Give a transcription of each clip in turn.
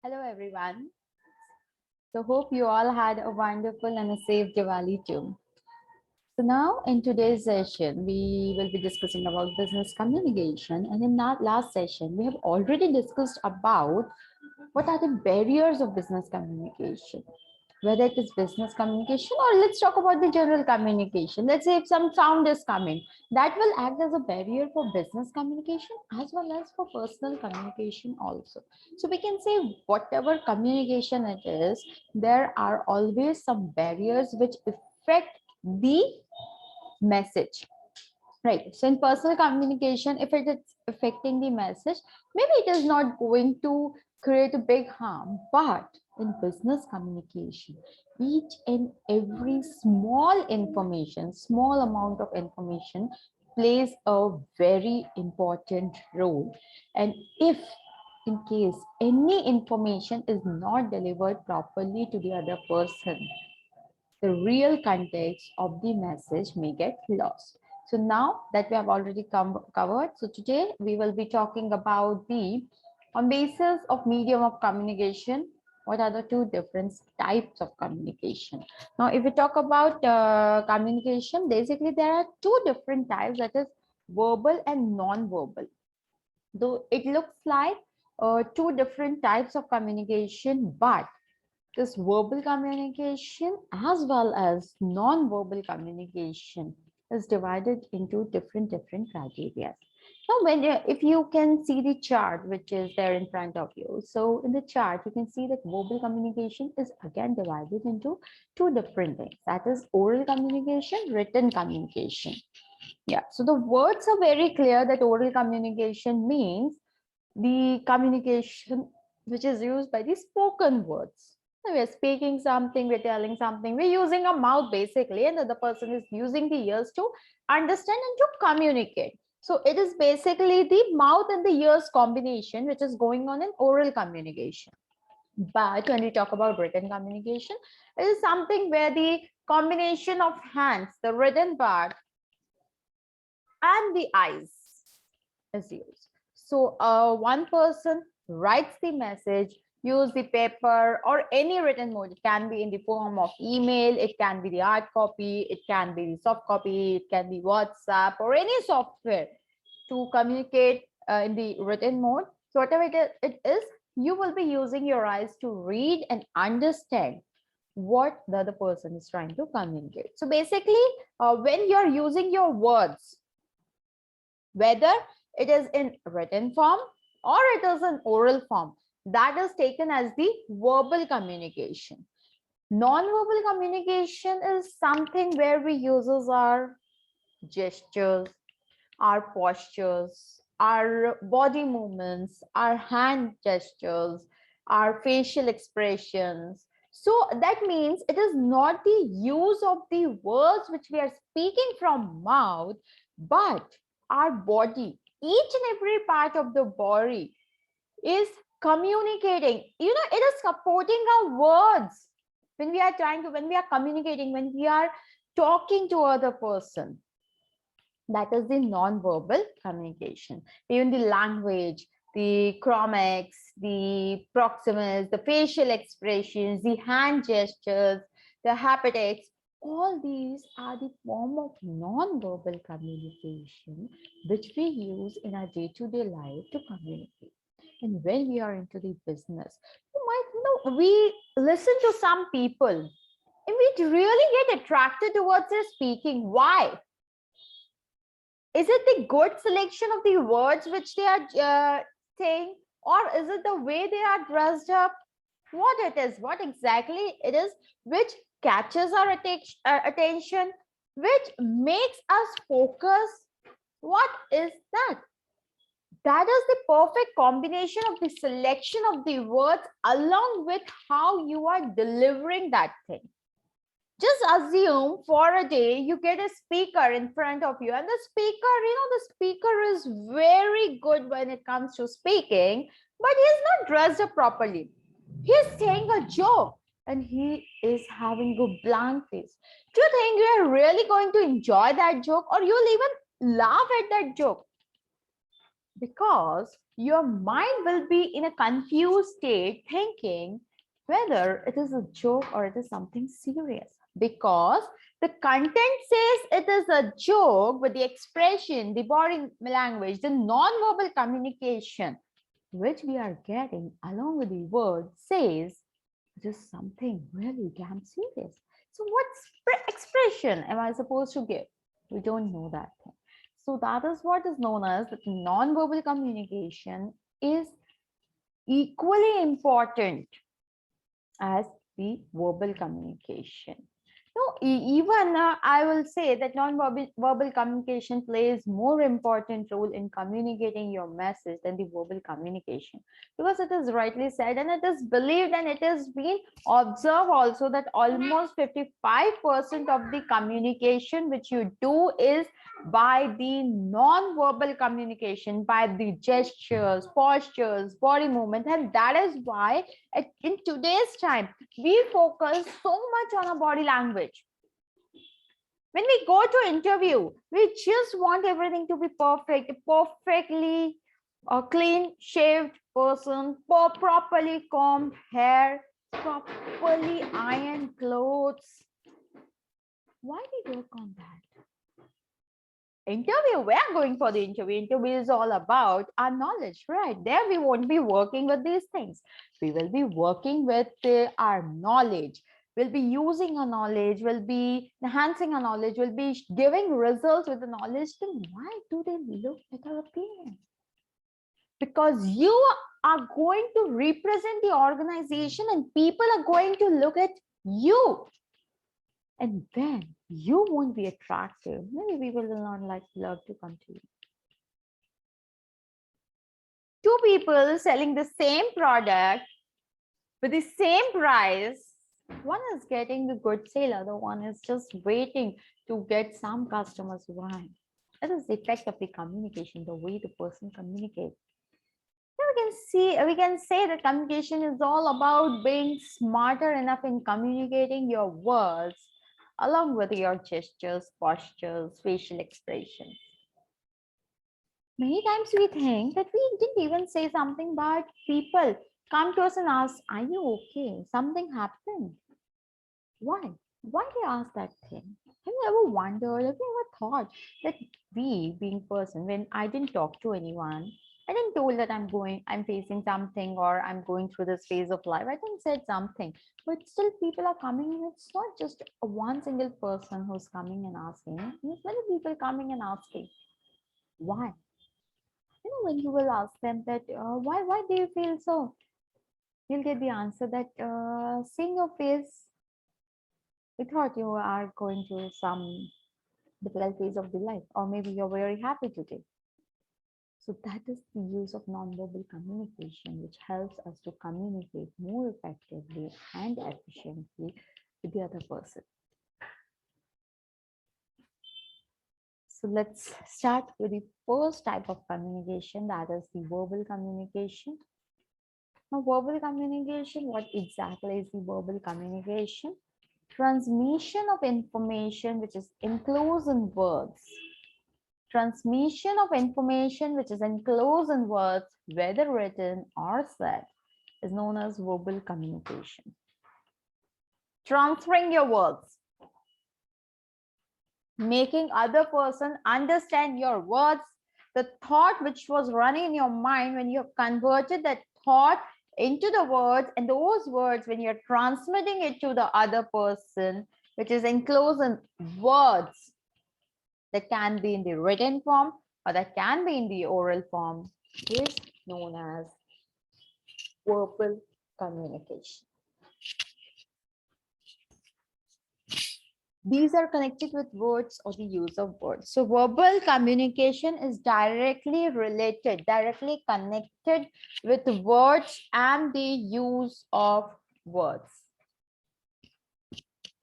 Hello everyone. So hope you all had a wonderful and a safe Diwali too. So now in today's session, we will be discussing about business communication. And in that last session, we have already discussed about what are the barriers of business communication, whether it is business communication or let's talk about the general communication. Let's say if some sound is coming, that will act as a barrier for business communication as well as for personal communication also. So we can say whatever communication it is, there are always some barriers which affect the message. Right. So in personal communication, if it is affecting the message, maybe it is not going to create a big harm. But in business communication, each and every small information, small amount of information plays a very important role. And if in case any information is not delivered properly to the other person, the real context of the message may get lost. So now that we have already covered, so today we will be talking about the on basis of medium of communication, what are the two different types of communication. Now, if we talk about communication, basically there are two different types, that is verbal and non-verbal. Though it looks like two different types of communication, but this verbal communication as well as non-verbal communication is divided into different criteria. Now, if you can see the chart which is there in front of you, so in the chart you can see that verbal communication is again divided into two different things, that is oral communication, written communication. Yeah, so the words are very clear that oral communication means the communication which is used by the spoken words. We're speaking something, we're telling something, we're using our mouth basically, and the other person is using the ears to understand and to communicate. So it is basically the mouth and the ears combination which is going on in oral communication. But when we talk about written communication, it is something where the combination of hands, the written part, and the eyes is used. So one person writes the message, use the paper or any written mode. It can be in the form of email, it can be the hard copy, it can be the soft copy, it can be WhatsApp or any software to communicate in the written mode. So whatever it is, you will be using your eyes to read and understand what the other person is trying to communicate. So basically, when you're using your words, whether it is in written form or it is in oral form, that is taken as the verbal communication. Non-verbal communication is something where we uses our gestures, our postures, our body movements, our hand gestures, our facial expressions. So that means it is not the use of the words which we are speaking from mouth, but our body, each and every part of the body is communicating. It is supporting our words when we are when we are communicating, when we are talking to other person. That is the non-verbal communication. Even the language, the chromics, the proximus, the facial expressions, the hand gestures, the haptics, all these are the form of non-verbal communication which we use in our day-to-day life to communicate. And when we are into the business, you might know we listen to some people and we really get attracted towards their speaking. Why? Is it the good selection of the words which they are saying, or is it the way they are dressed up? What it is, what exactly it is which catches our attention, which makes us focus? What is that? That is the perfect combination of the selection of the words along with how you are delivering that thing. Just assume for a day you get a speaker in front of you, and the speaker is very good when it comes to speaking, but he is not dressed up properly. He is saying a joke and he is having a blank face. Do you think you are really going to enjoy that joke, or you'll even laugh at that joke? Because your mind will be in a confused state thinking whether it is a joke or it is something serious. Because the content says it is a joke, but the expression, the body language, the non-verbal communication which we are getting along with the word says it is something really damn serious. So what expression am I supposed to give? We don't know that thing. So that is what is known as that non-verbal communication is equally important as the verbal communication. No, even I will say that non-verbal verbal communication plays more important role in communicating your message than the verbal communication, because it is rightly said and it is believed and it has been observed also that almost 55% of the communication which you do is by the non-verbal communication, by the gestures, postures, body movement, and that is why in today's time we focus so much on our body language. When we go to interview, we just want everything to be perfect, perfectly clean shaved person, properly combed hair, properly ironed clothes. Why we work on that? Interview, we are going for the interview is all about our knowledge, right? There we won't be working with these things. We will be working with our knowledge. We'll be using our knowledge, we'll be enhancing our knowledge, we'll be giving results with the knowledge. Then why do they look at our appearance? Because you are going to represent the organization and people are going to look at you, and then you won't be attractive. Maybe people will not love to come to you. Two people selling the same product with the same price, one is getting the good sale, other one is just waiting to get some customers. Why? That is the effect of the communication, the way the person communicates. We can say that communication is all about being smarter enough in communicating your words along with your gestures, postures, facial expressions. Many times we think that we didn't even say something, but people come to us and ask, are you okay? Something happened. Why? Why they ask that thing? Have you ever wondered, have you ever thought that we being person, when I didn't talk to anyone, I didn't told that I'm facing something or I'm going through this phase of life. I didn't said something, but still people are coming and it's not just one single person who's coming and asking. There's many people coming and asking. Why? When you will ask them that why do you feel so, you'll get the answer that seeing your face, we thought you are going through some difficult phase of the life, or maybe you're very happy today. So that is the use of nonverbal communication, which helps us to communicate more effectively and efficiently with the other person. So let's start with the first type of communication, that is the verbal communication. Now, verbal communication, what exactly is the verbal communication? Transmission of information which is enclosed in words. Transmission of information which is enclosed in words, whether written or said, is known as verbal communication. Transferring your words, making other person understand your words, the thought which was running in your mind, when you have converted that thought into the words, and those words, when you're transmitting it to the other person, which is enclosed in words, that can be in the written form or that can be in the oral form, is known as verbal communication. These are connected with words or the use of words. So verbal communication is directly related, directly connected with words and the use of words.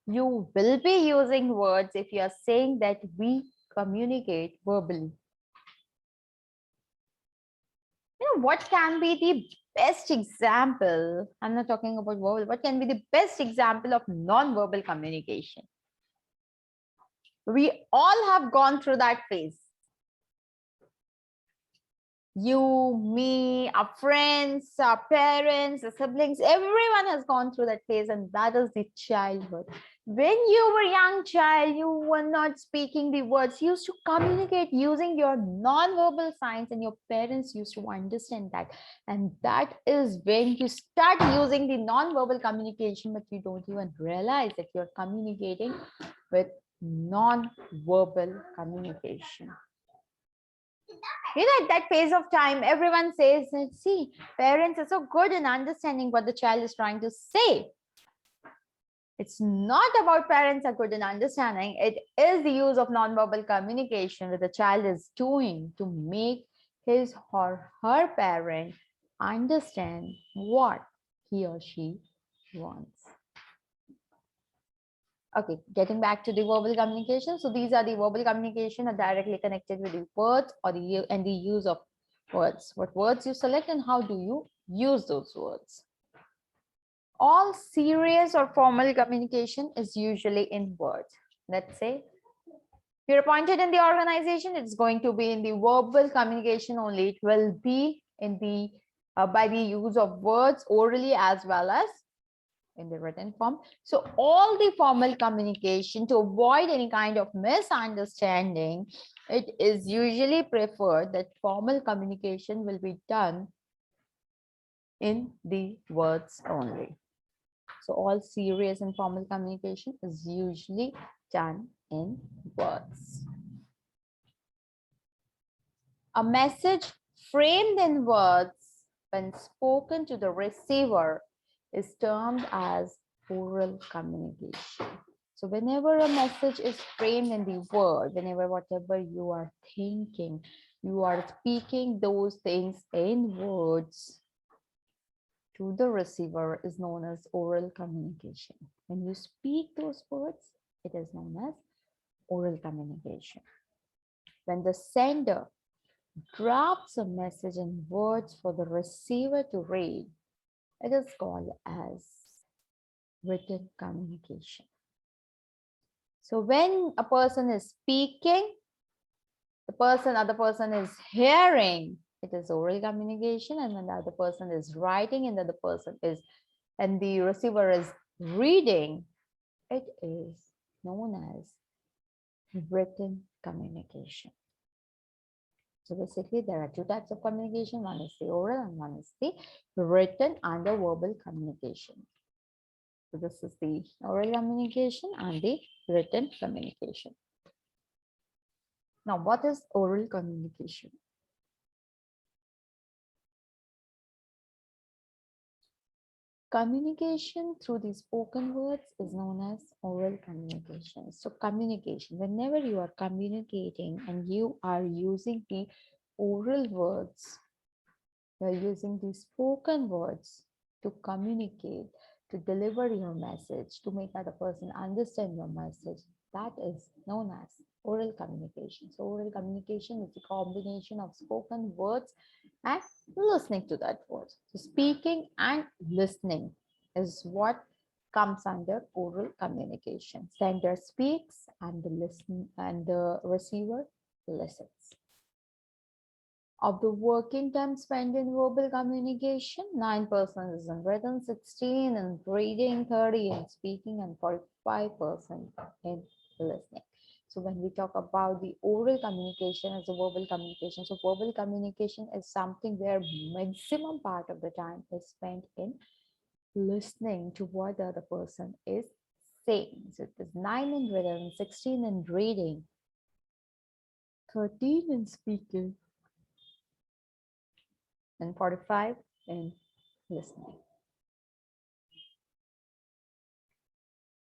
You will be using words if you are saying that we communicate verbally. What can be the best example? I'm not talking about verbal. What can be the best example of non-verbal communication? We all have gone through that phase. You, me, our friends, our parents, our siblings, everyone has gone through that phase, and that is the childhood. When you were a young child, you were not speaking the words. You used to communicate using your non-verbal signs, and your parents used to understand that. And that is when you start using the non-verbal communication, but you don't even realize that you're communicating with non-verbal communication. At that phase of time, everyone says, see, parents are so good in understanding what the child is trying to say. It's not about parents are good in understanding. It is the use of nonverbal communication that the child is doing to make his or her parent understand what he or she wants. Okay, getting back to the verbal communication. So these are the verbal communication are directly connected with the words or the use of words. What words you select and how do you use those words. All serious or formal communication is usually in words. Let's say you're appointed in the organization, it's going to be in the verbal communication only. It will be in the by the use of words orally as well as in the written form. So all the formal communication, to avoid any kind of misunderstanding, it is usually preferred that formal communication will be done in the words only. So all serious and formal communication is usually done in words. A message framed in words when spoken to the receiver is termed as oral communication. So whenever a message is framed in the word, whenever whatever you are thinking, you are speaking those things in words to the receiver is known as oral communication. When you speak those words, it is known as oral communication. When the sender drafts a message in words for the receiver to read, it is called as written communication. So when a person is speaking, other person is hearing, it is oral communication. And when the other person is writing and the other person is, and the receiver is reading, it is known as written communication. So basically, there are two types of communication. One is the oral and one is the written and the verbal communication. So this is the oral communication and the written communication. Now, what is oral communication? Communication through the spoken words is known as oral communication. So communication, whenever you are communicating and you are using the oral words, you are using the spoken words to communicate, to deliver your message, to make other person understand your message, that is known as oral communication. So oral communication is the combination of spoken words and listening to that words. So speaking and listening is what comes under oral communication. Sender speaks and the receiver listens. Of the working time spent in verbal communication, 9% is in written, 16% in reading, 30% in speaking, and 45% in listening. So when we talk about the oral communication as a verbal communication, so verbal communication is something where maximum part of the time is spent in listening to what the other person is saying. So it is 9 in written, 16 in reading, 13 in speaking, and 45 in listening.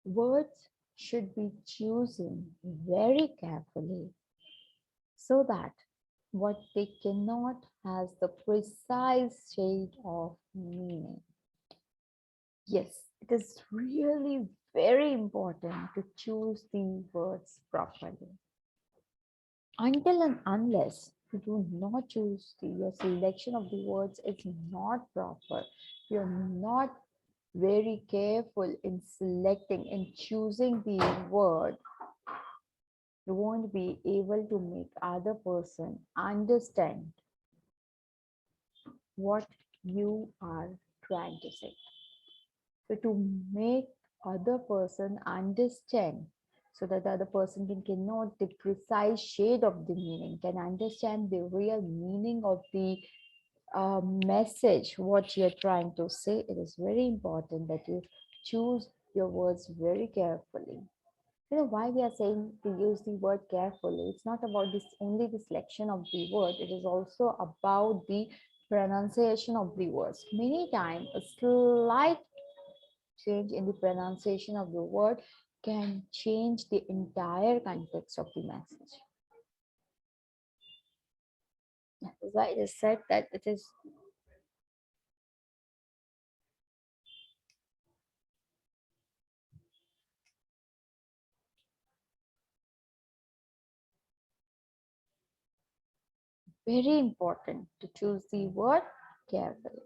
Words should be chosen very carefully so that what they cannot has the precise shade of meaning. Yes, it is really very important to choose the words properly. Until and unless you do not choose your selection of the words is not proper, you're not very careful in selecting and choosing the word, you won't be able to make other person understand what you are trying to say. So to make other person understand, so that the other person can know the precise shade of the meaning, can understand the real meaning of the message, what you're trying to say, it is very important that you choose your words very carefully. You know why we are saying to use the word carefully? It's not about this only the selection of the word, it is also about the pronunciation of the words. Many times a slight change in the pronunciation of the word can change the entire context of the message. That is why it is said that it is very important to choose the word carefully.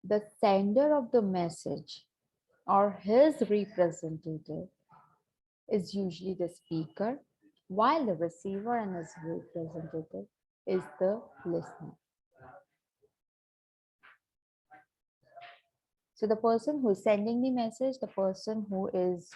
The sender of the message or his representative is usually the speaker, while the receiver and his representative is the listener. So the person who is sending the message, the person who is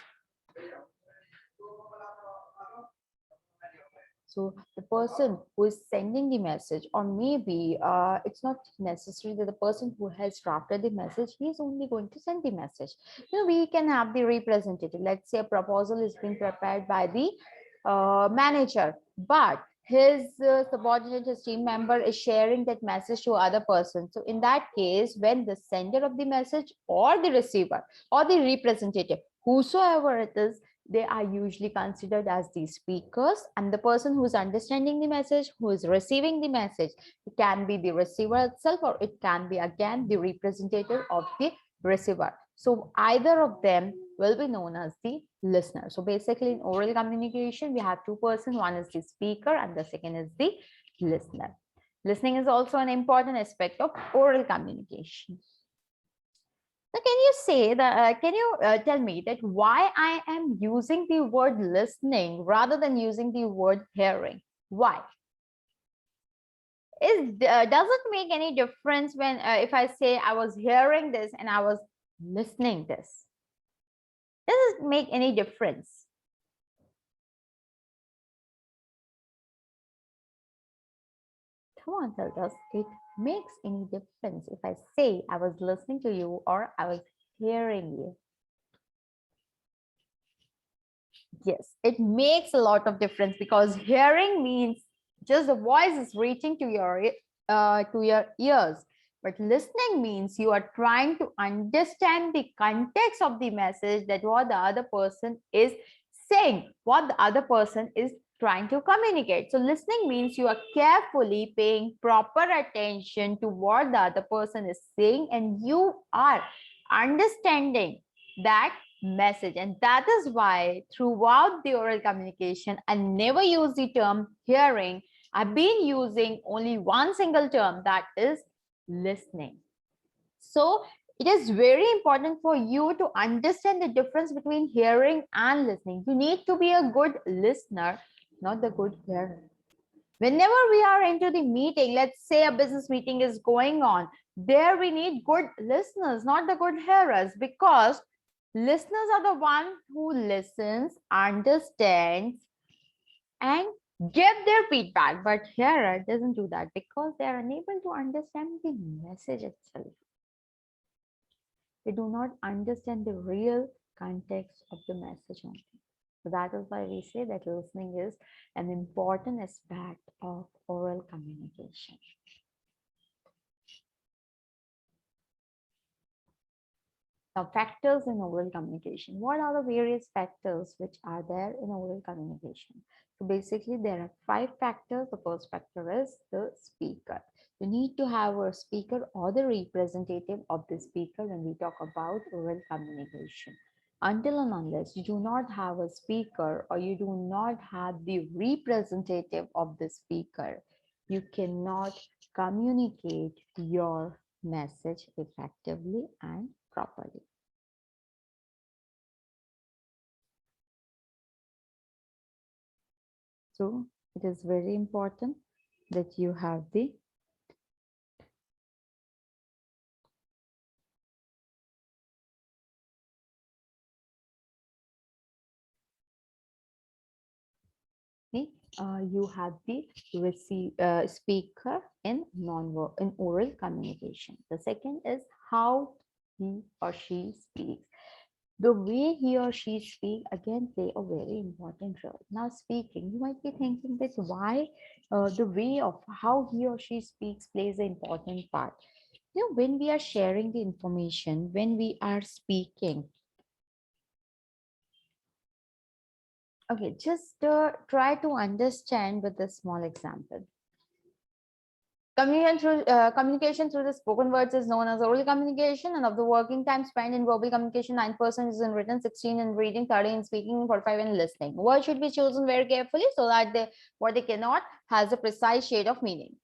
So the person who is sending the message, or maybe it's not necessary that the person who has drafted the message, he is only going to send the message. You know, we can have the representative. Let's say a proposal is being prepared by the manager, but his subordinate, his team member is sharing that message to other person. So in that case, when the sender of the message or the receiver or the representative, whosoever it is, they are usually considered as the speakers, and the person who is understanding the message, who is receiving the message, it can be the receiver itself, or it can be again the representative of the receiver. So either of them will be known as the listener. So basically in oral communication, we have two persons, one is the speaker and the second is the listener. Listening is also an important aspect of oral communication. So can you say that, can you tell me that why I am using the word listening rather than using the word hearing? Why? Does it make any difference when if I say I was hearing this and I was listening this? Does it make any difference? Come on, tell us. It makes any difference if I say I was listening to you or I was hearing you? Yes, it makes a lot of difference, because hearing means just the voice is reaching to your ears, but listening means you are trying to understand the context of the message, that what the other person is saying, what the other person is trying to communicate. So listening means you are carefully paying proper attention to what the other person is saying, and you are understanding that message. And that is why throughout the oral communication, I never use the term hearing. I've been using only one single term, that is listening. So it is very important for you to understand the difference between hearing and listening. You need to be a good listener, not the good hearer. Whenever we are into the meeting, let's say a business meeting is going on, there we need good listeners, not the good hearers, because listeners are the one who listens, understands, and give their feedback. But hearer doesn't do that because they are unable to understand the message itself. They do not understand the real context of the message only. So that is why we say that listening is an important aspect of oral communication. Now, factors in oral communication. What are the various factors which are there in oral communication? So basically, there are 5 factors. The first factor is the speaker. You need to have a speaker or the representative of the speaker when we talk about oral communication. Until and unless you do not have a speaker or you do not have the representative of the speaker, you cannot communicate your message effectively and properly. So it is very important that you have the you have the speaker in in oral communication. The second is how he or she speaks. The way he or she speak again play a very important role. Now speaking, you might be thinking that why the way of how he or she speaks plays an important part. You know, when we are sharing the information, when we are speaking, okay, just try to understand with a small example. Communication through the spoken words is known as oral communication, and of the working time spent in verbal communication, 9% is in written, 16 in reading, 30 in speaking, 45 in listening. Words should be chosen very carefully so that what they cannot has a precise shade of meaning.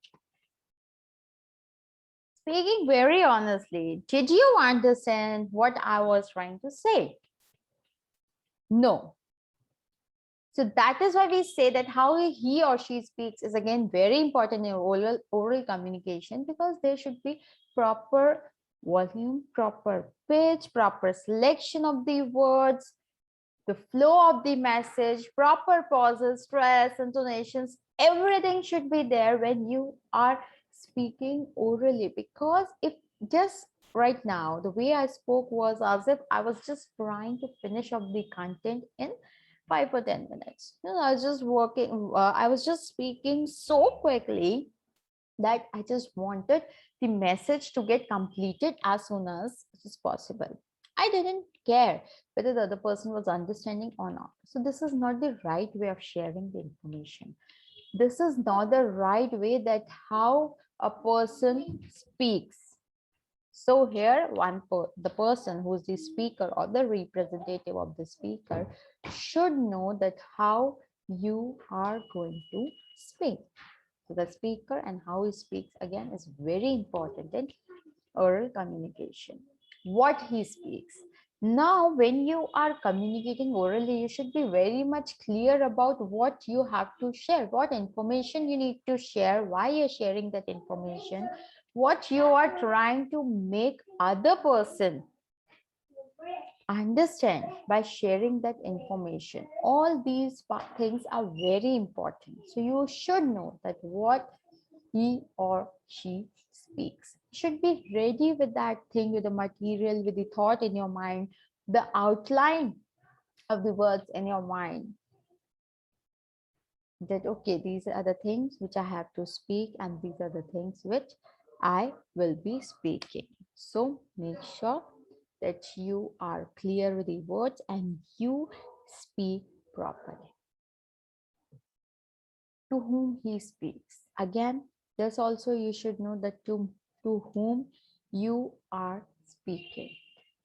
Speaking very honestly, did you understand what I was trying to say? No. So that is why we say that how he or she speaks is again very important in oral communication, because there should be proper volume, proper pitch, proper selection of the words, the flow of the message, proper pauses, stress, intonations, everything should be there when you are speaking orally. Because if just right now, the way I spoke was as if I was just trying to finish up the content in 5 or 10 minutes. You know, I was just working, I was just speaking so quickly that I just wanted the message to get completed as soon as it is possible. I didn't care whether the other person was understanding or not. So this is not the right way of sharing the information. This is not the right way that how a person speaks. So here, the person who is the speaker or the representative of the speaker should know that how you are going to speak. So the speaker and how he speaks again is very important in oral communication. What he speaks. Now, when you are communicating orally, you should be very much clear about what you have to share, what information you need to share, why you're sharing that information, what you are trying to make other person understand by sharing that information. All these things are very important. So you should know that what he or she speaks. Should be ready with that thing, with the material, with the thought in your mind, the outline of the words in your mind. That, okay, these are the things which I have to speak, and these are the things which I will be speaking. So make sure that you are clear with the words and you speak properly. To whom he speaks. Again, this also you should know that to whom you are speaking.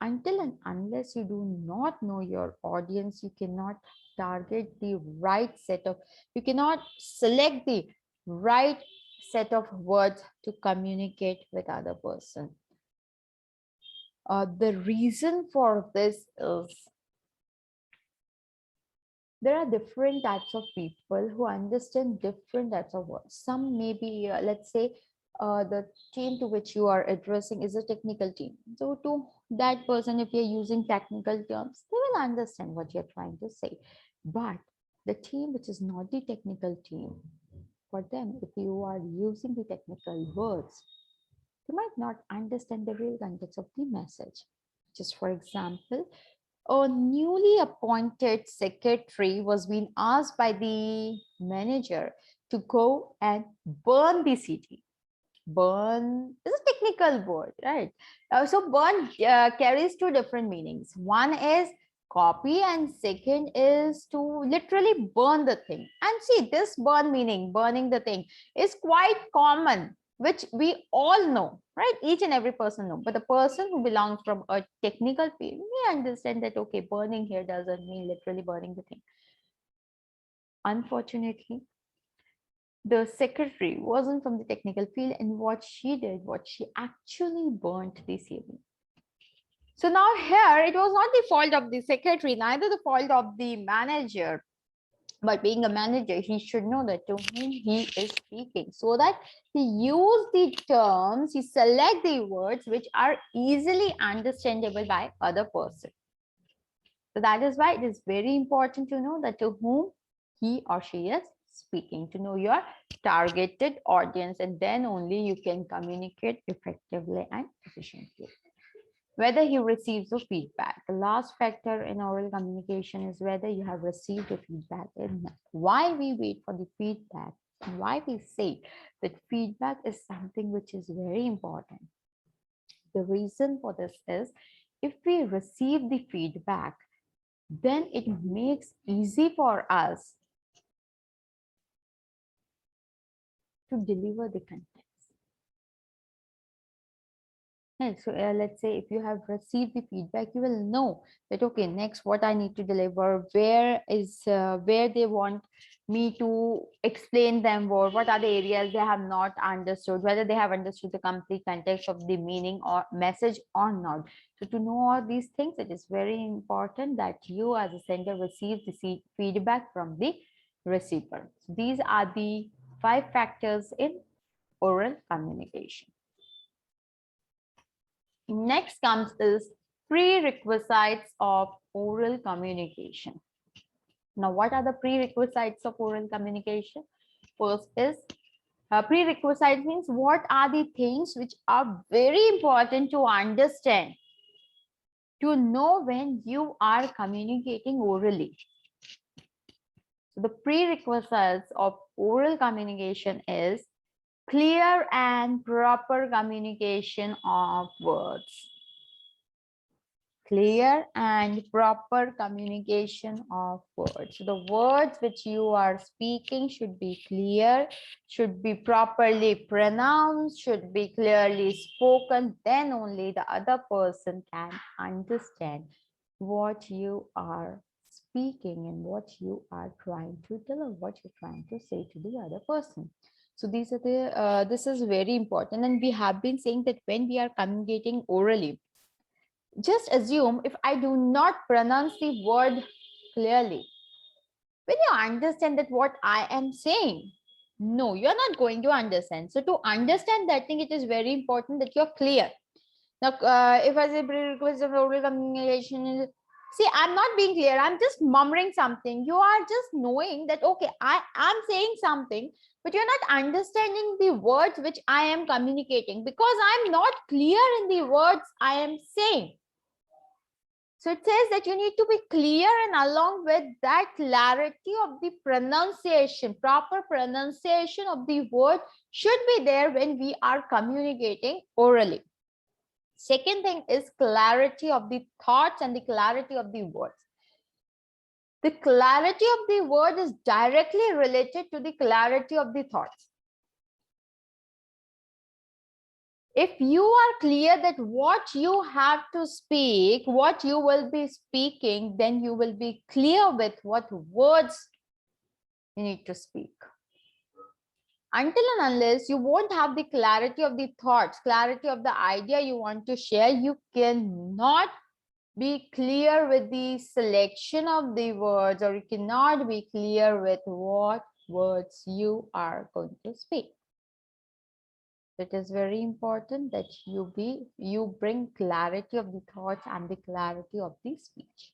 Until and unless you do not know your audience, you cannot target the right set of, you cannot select the right set of words to communicate with other person. The reason for this is there are different types of people who understand different types of words. Some may be, let's say, the team to which you are addressing is a technical team. So to that person, if you're using technical terms, they will understand what you're trying to say. But the team which is not the technical team, for them, if you are using the technical words, you might not understand the real context of the message. Just for example, a newly appointed secretary was being asked by the manager to go and burn the city. Burn is a technical word, right? So burn carries two different meanings. One is copy, and second is to literally burn the thing. And see, this burn meaning, burning the thing, is quite common, which we all know, right? Each and every person know. But the person who belongs from a technical field may understand that, okay, burning here doesn't mean literally burning the thing. Unfortunately, the secretary wasn't from the technical field, and what she actually burnt the CV. So now here, it was not the fault of the secretary, neither the fault of the manager. But being a manager, he should know that to whom he is speaking, so that he use the terms, he select the words which are easily understandable by other person. So that is why it is very important to know that to whom he or she is speaking, to know your targeted audience, and then only you can communicate effectively and efficiently. Whether he receives a feedback. The last factor in oral communication is whether you have received a feedback or not. Why we wait for the feedback, and why we say that feedback is something which is very important. The reason for this is, if we receive the feedback, then it makes easy for us to deliver the content. Right, so let's say if you have received the feedback, you will know that, okay, next what I need to deliver, where they want me to explain them more, what are the areas they have not understood, whether they have understood the complete context of the meaning or message or not. So to know all these things, it is very important that you as a sender receive the feedback from the receiver. So these are the 5 factors in oral communication. Next comes is prerequisites of oral communication. Now, what are the prerequisites of oral communication? First is prerequisite means what are the things which are very important to understand, to know when you are communicating orally. So the prerequisites of oral communication is clear and proper communication of words. Clear and proper communication of words. So the words which you are speaking should be clear, should be properly pronounced, should be clearly spoken. Then only the other person can understand what you are speaking and what you are trying to tell, or what you're trying to say to the other person. So these are the this is very important, and we have been saying that when we are communicating orally, just assume if I do not pronounce the word clearly, when you understand that what I am saying, no, you're not going to understand. So to understand that thing, it is very important that you're clear. Now, if I say prerequisite of oral communication is, see, I'm not being clear. I'm just murmuring something. You are just knowing that, okay, I am saying something, but you're not understanding the words which I am communicating, because I'm not clear in the words I am saying. So it says that you need to be clear, and along with that, clarity of the pronunciation, proper pronunciation of the word should be there when we are communicating orally. Second thing is clarity of the thoughts and the clarity of the words. The clarity of the word is directly related to the clarity of the thoughts. If you are clear that what you have to speak, what you will be speaking, then you will be clear with what words you need to speak. Until and unless you won't have the clarity of the thoughts, clarity of the idea you want to share, you cannot be clear with the selection of the words, or you cannot be clear with what words you are going to speak. It is very important that you bring clarity of the thoughts and the clarity of the speech.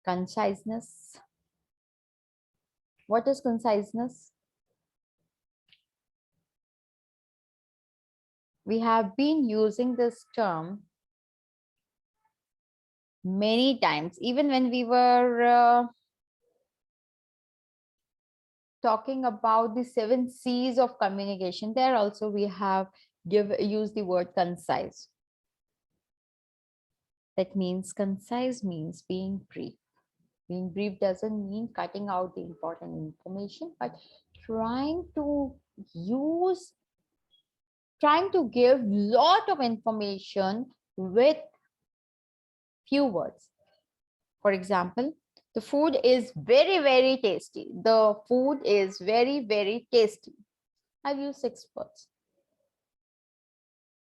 Conciseness. What is conciseness? We have been using this term many times, even when we were talking about the 7 C's of communication. There also we have used the word concise. That means concise means being brief. Being brief doesn't mean cutting out the important information, but trying to give lot of information with few words. For example, the food is very, very tasty. The food is very, very tasty. I've used 6 words.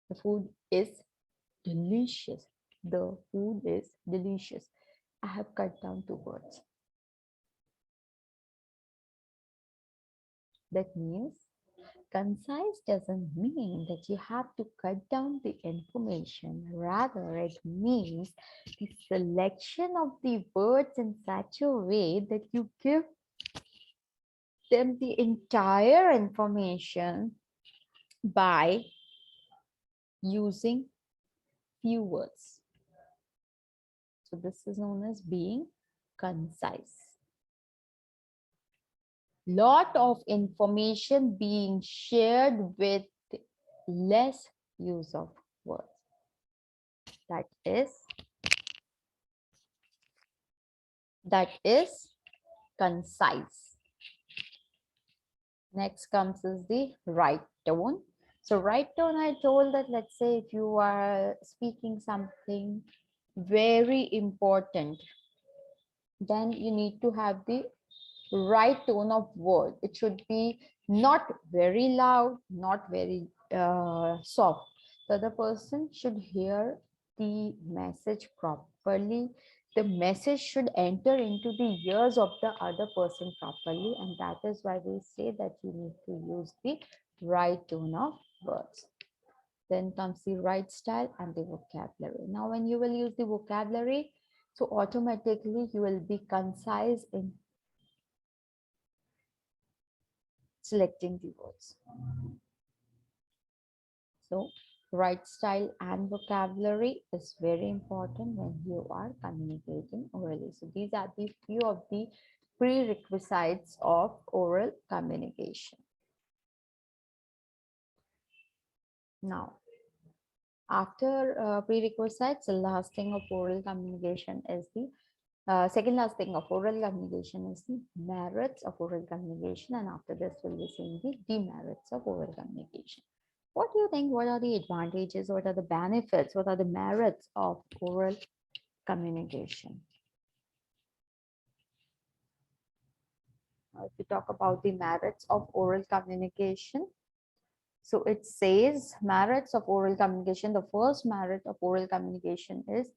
The food is delicious. The food is delicious. I have cut down 2 words. That means concise doesn't mean that you have to cut down the information. Rather, it means the selection of the words in such a way that you give them the entire information by using few words. So this is known as being concise. Lot of information being shared with less use of words. That is concise. Next comes is the right tone. So right tone, I told that, let's say if you are speaking something very important, then you need to have the right tone of word. It should be not very loud, not very soft. The other person should hear the message properly. The message should enter into the ears of the other person properly, and that is why we say that you need to use the right tone of words. Then comes the right style and the vocabulary. Now, when you will use the vocabulary, so automatically you will be concise in selecting the words. So right style and vocabulary is very important when you are communicating orally. So these are the few of the prerequisites of oral communication. Now, after prerequisites, the last thing of oral communication is the second last thing of oral communication is the merits of oral communication, and after this we'll be seeing the demerits of oral communication. What do you think? What are the advantages? What are the benefits? What are the merits of oral communication? If we talk about the merits of oral communication, so it says merits of oral communication. The first merit of oral communication is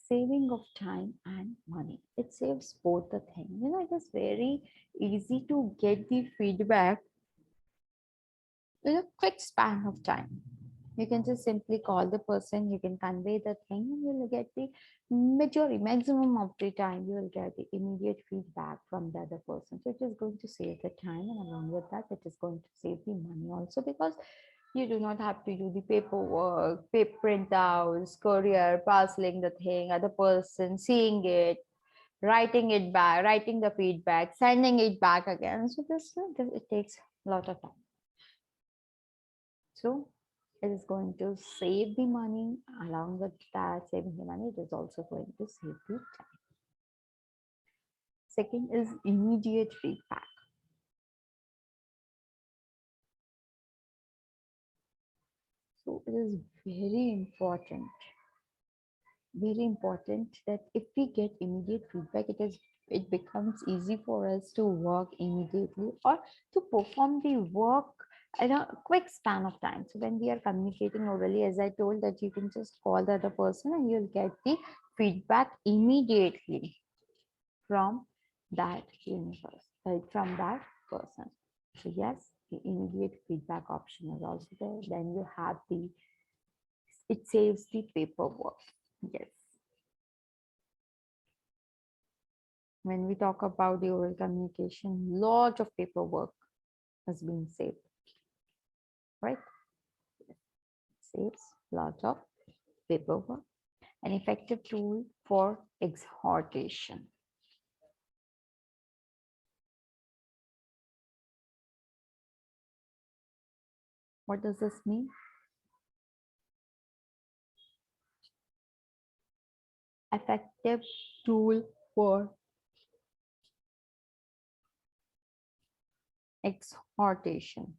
saving of time and money. It saves both the thing. You know, it is very easy to get the feedback in a quick span of time. You can just simply call the person, you can convey the thing, and you will get the majority, maximum of the time, you will get the immediate feedback from the other person. So it is going to save the time, and along with that, it is going to save the money also, because you do not have to do the paperwork, paper printouts, courier, parceling the thing, other person seeing it, writing it back, writing the feedback, sending it back again. So this it takes a lot of time. So it is going to save the money. Along with that, saving the money, it is also going to save the time. Second is immediate feedback. So it is very important that if we get immediate feedback, it becomes easy for us to work immediately or to perform the work in a quick span of time. So when we are communicating orally, as I told, that you can just call the other person and you'll get the feedback immediately from that universe, from that person. So yes, the immediate feedback option is also there. Then you have it saves the paperwork. Yes. When we talk about the oral communication, lot of paperwork has been saved, right? It saves lot of paperwork. An effective tool for exhortation. What does this mean? Effective tool for exhortation.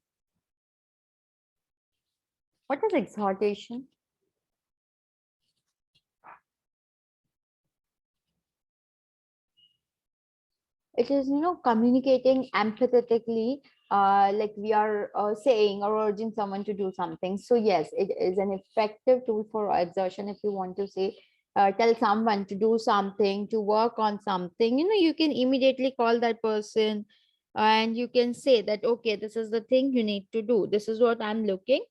What is exhortation? It is, communicating empathetically, like we are saying or urging someone to do something. So yes, it is an effective tool for exertion. If you want to say, tell someone to do something, to work on something, you can immediately call that person, and you can say that, okay, this is the thing you need to do, this is what I'm looking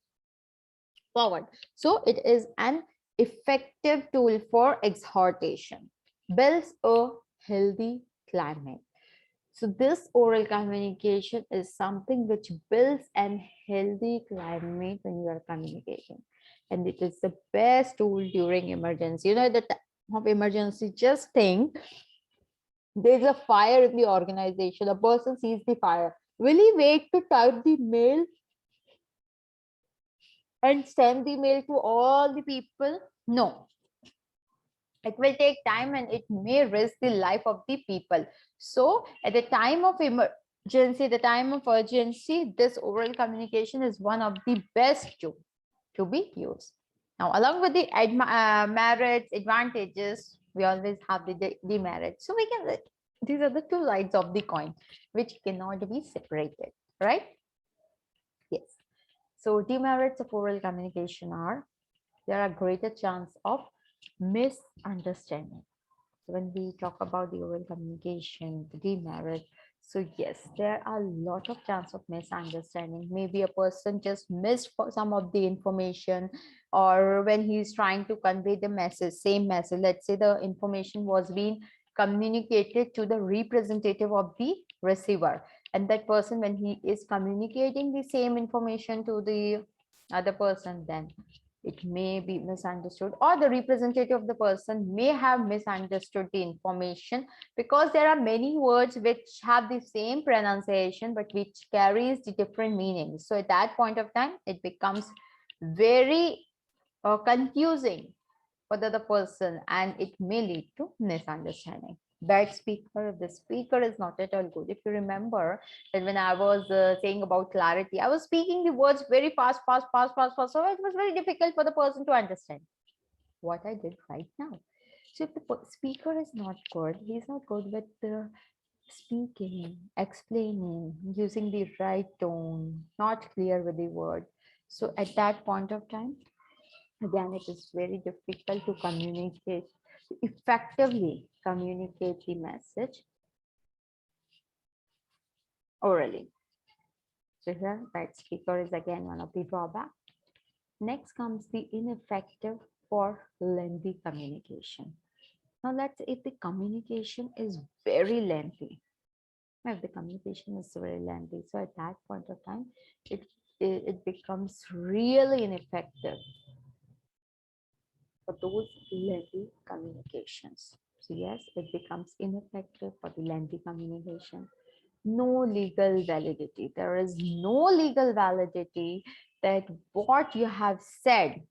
forward. So it is an effective tool for exhortation, builds a healthy climate. So this oral communication is something which builds an healthy climate when you are communicating. And it is the best tool during emergency. You know, the time of emergency, just think there's a fire in the organization. A person sees the fire. Will he wait to type the mail and send the mail to all the people? No, it will take time and it may risk the life of the people. So at the time of emergency, the time of urgency, this oral communication is one of the best to be used. Now, along with the merits, advantages, we always have the demerits. So we can, these are the two sides of the coin which cannot be separated, right? Yes. So demerits of oral communication are, there are greater chance of misunderstanding. So when we talk about the oral communication, the demerit, so yes, there are a lot of chance of misunderstanding. Maybe a person just missed some of the information, or when he's trying to convey the message, same message, let's say the information was being communicated to the representative of the receiver, and that person, when he is communicating the same information to the other person, then it may be misunderstood, or the representative of the person may have misunderstood the information, because there are many words which have the same pronunciation but which carries the different meanings. So at that point of time, it becomes very confusing for the other person, and it may lead to misunderstanding. Bad speaker, the speaker is not at all good. If you remember that when I was saying about clarity, I was speaking the words very fast, fast, fast, fast, fast. So it was very difficult for the person to understand what I did right now. So if the speaker is not good, he's not good with the speaking, explaining, using the right tone, not clear with the word. So at that point of time, again, it is very difficult to communicate, effectively communicate the message orally. So here, bad speaker is again one of the drawbacks. Next comes the ineffective for lengthy communication. Now let's say if the communication is very lengthy, if the communication is very lengthy, so at that point of time, it becomes really ineffective for those lengthy communications. So yes, it becomes ineffective for the lengthy communication. No legal validity. There is no legal validity that what you have said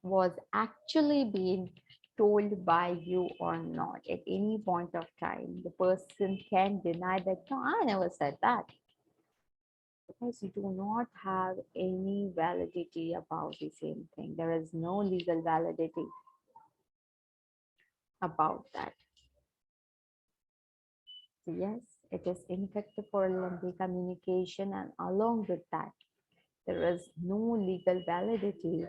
was actually being told by you or not. At any point of time, the person can deny that, no, I never said that. Because you do not have any validity about the same thing. There is no legal validity about that. So yes, it is ineffective for lengthy communication, and along with that, there is no legal validity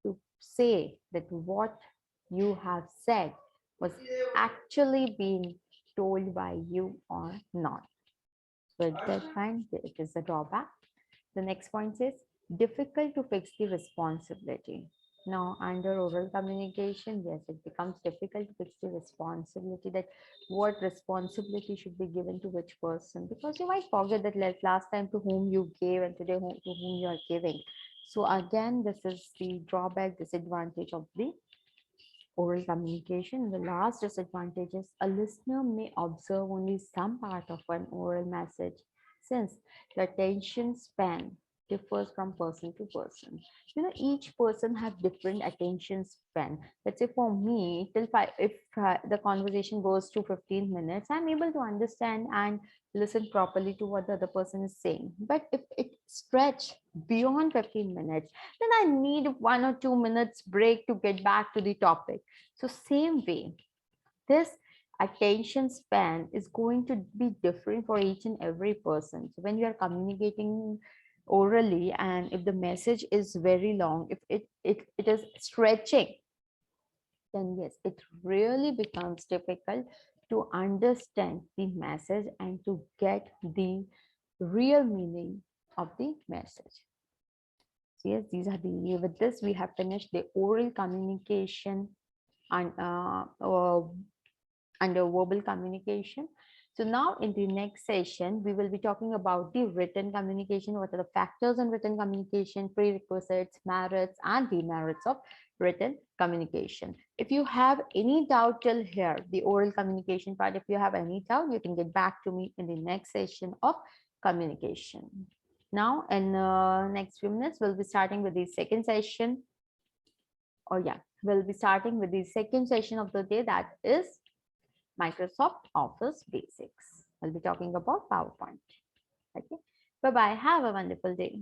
to say that what you have said was actually being told by you or not. So at that time, it is a drawback. The next point is difficult to fix the responsibility. Now, under oral communication, yes, it becomes difficult to fix the responsibility, that what responsibility should be given to which person, because you might forget that last time to whom you gave and today to whom you are giving. So again, this is the drawback, disadvantage of the oral communication. The last disadvantage is a listener may observe only some part of an oral message, since the attention span differs from person to person. You know, each person have different attention span. Let's say for me, till five, if the conversation goes to 15 minutes, I'm able to understand and listen properly to what the other person is saying. But if it stretch beyond 15 minutes, then I need 1 or 2 minutes break to get back to the topic. So same way, this attention span is going to be different for each and every person. So when you are communicating orally, and if the message is very long, if it is stretching, then yes, it really becomes difficult to understand the message and to get the real meaning of the message. So yes, these are the, with this we have finished the oral communication and under verbal communication. So now in the next session, we will be talking about the written communication. What are the factors in written communication, prerequisites, merits, and demerits of written communication. If you have any doubt till here, the oral communication part, if you have any doubt, you can get back to me in the next session of communication. Now, in next few minutes, we'll be starting with the second session. Oh yeah, we'll be starting with the second session of the day, that is Microsoft Office Basics. I'll be talking about PowerPoint. Okay. Bye-bye. Have a wonderful day.